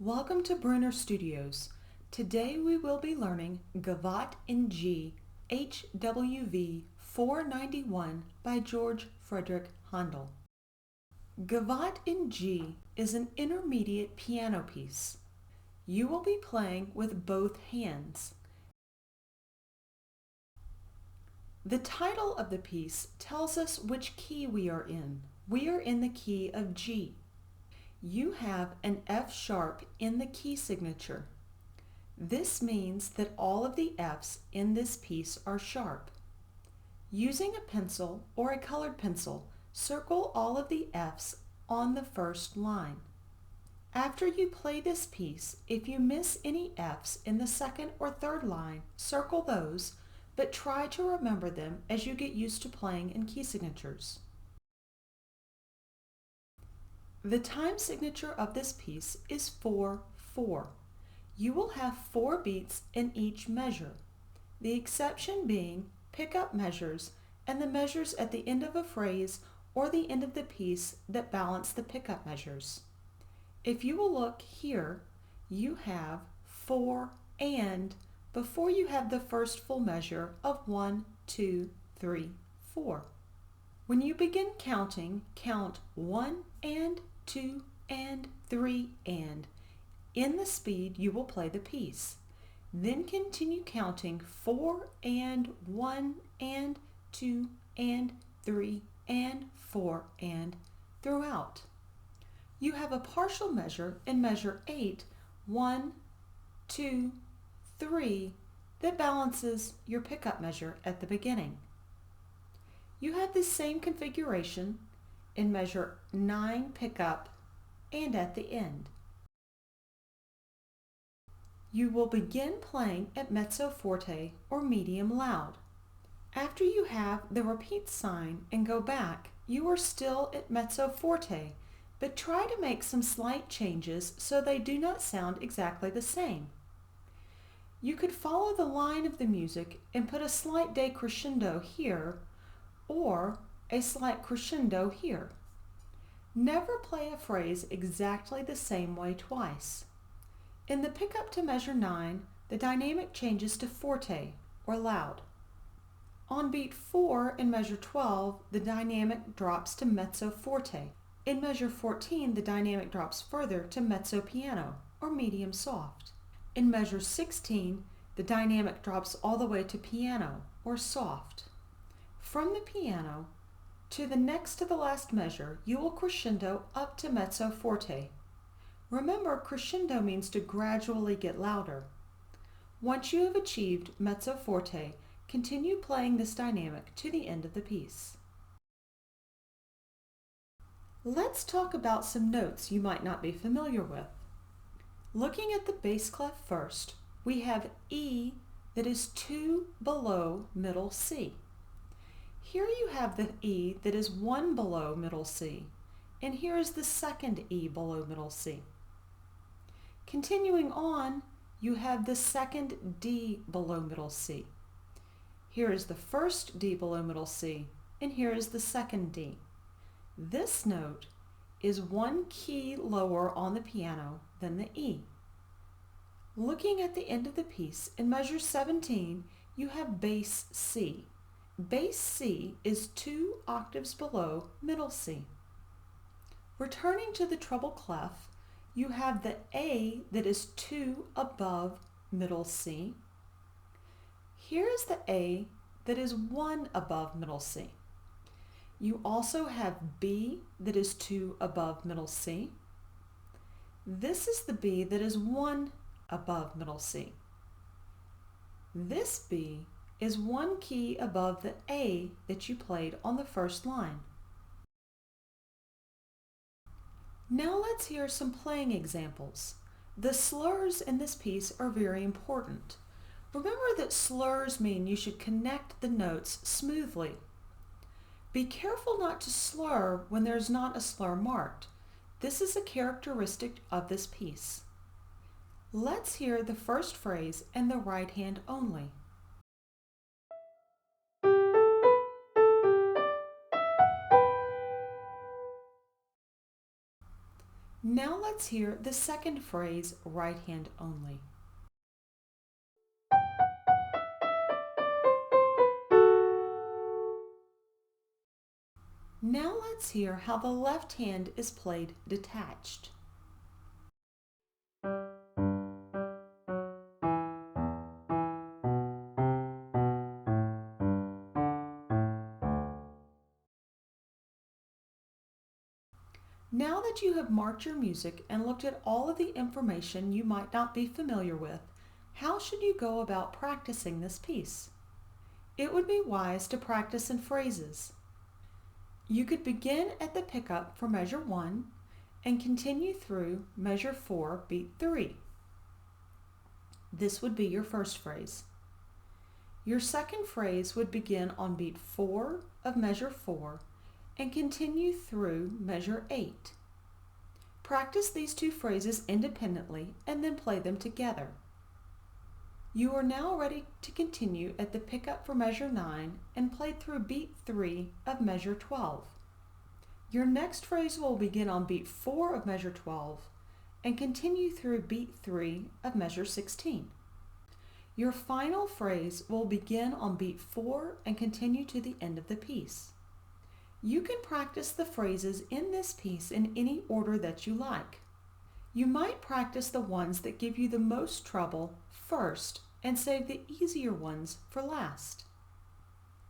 Welcome to Brunner Studios. Today we will be learning Gavotte in G HWV 491 by Georg F. Handel. Gavotte in G is an intermediate piano piece. You will be playing with both hands. The title of the piece tells us which key we are in. We are in the key of G. You have an F sharp in the key signature. This means that all of the Fs in this piece are sharp. Using a pencil or a colored pencil, circle all of the Fs on the first line. After you play this piece, if you miss any Fs in the second or third line, circle those, but try to remember them as you get used to playing in key signatures. The time signature of this piece is 4/4. You will have 4 beats in each measure, the exception being pickup measures and the measures at the end of a phrase or the end of the piece that balance the pickup measures. If you will look here, you have 4 and before you have the first full measure of 1, 2, 3, 4. When you begin counting, count 1 and 2 and 3 and. In the speed you will play the piece. Then continue counting 4 and 1 and 2 and 3 and 4 and throughout. You have a partial measure in measure 8, 1, 2, 3 that balances your pickup measure at the beginning. You have the same configuration in measure 9 pickup and at the end. You will begin playing at mezzo forte or medium loud. After you have the repeat sign and go back, you are still at mezzo forte, but try to make some slight changes so they do not sound exactly the same. You could follow the line of the music and put a slight decrescendo here or a slight crescendo here. Never play a phrase exactly the same way twice. In the pickup to measure 9, the dynamic changes to forte or loud. On beat 4 in measure 12, the dynamic drops to mezzo forte. In measure 14, the dynamic drops further to mezzo piano or medium soft. In measure 16, the dynamic drops all the way to piano or soft. From the piano to the next to the last measure, you will crescendo up to mezzo forte. Remember, crescendo means to gradually get louder. Once you have achieved mezzo forte, continue playing this dynamic to the end of the piece. Let's talk about some notes you might not be familiar with. Looking at the bass clef first, we have E that is 2 below middle C. Here you have the E that is 1 below middle C, and here is the second E below middle C. Continuing on, you have the second D below middle C. Here is the first D below middle C, and here is the second D. This note is 1 key lower on the piano than the E. Looking at the end of the piece, in measure 17, you have bass C. Bass C is 2 octaves below middle C. Returning to the treble clef, you have the A that is 2 above middle C. Here is the A that is 1 above middle C. You also have B that is 2 above middle C. This is the B that is 1 above middle C. This B is 1 key above the A that you played on the first line. Now let's hear some playing examples. The slurs in this piece are very important. Remember that slurs mean you should connect the notes smoothly. Be careful not to slur when there's not a slur marked. This is a characteristic of this piece. Let's hear the first phrase and the right hand only. Now let's hear the second phrase, right hand only. Now let's hear how the left hand is played detached. Now that you have marked your music and looked at all of the information you might not be familiar with, how should you go about practicing this piece? It would be wise to practice in phrases. You could begin at the pickup for measure 1 and continue through measure 4, beat 3. This would be your first phrase. Your second phrase would begin on beat 4 of measure 4 and continue through measure 8. Practice these two phrases independently and then play them together. You are now ready to continue at the pickup for measure 9 and play through beat 3 of measure 12. Your next phrase will begin on beat 4 of measure 12 and continue through beat 3 of measure 16. Your final phrase will begin on beat 4 and continue to the end of the piece. You can practice the phrases in this piece in any order that you like. You might practice the ones that give you the most trouble first and save the easier ones for last.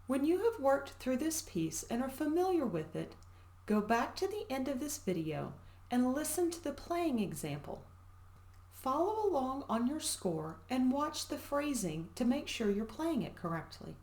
When you have worked through this piece and are familiar with it, go back to the end of this video and listen to the playing example. Follow along on your score and watch the phrasing to make sure you're playing it correctly.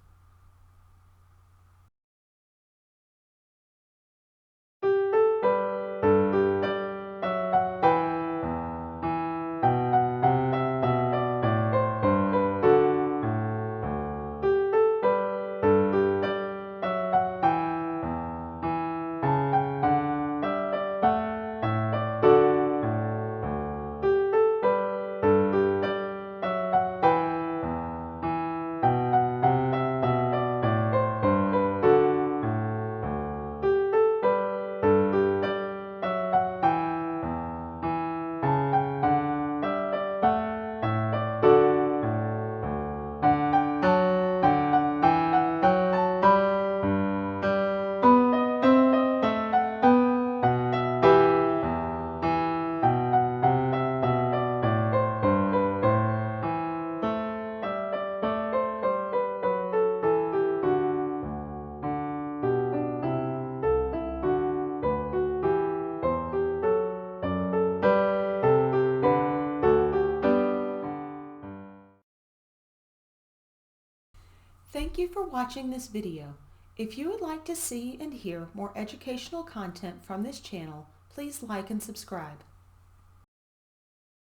Thank you for watching this video. If you would like to see and hear more educational content from this channel, please like and subscribe.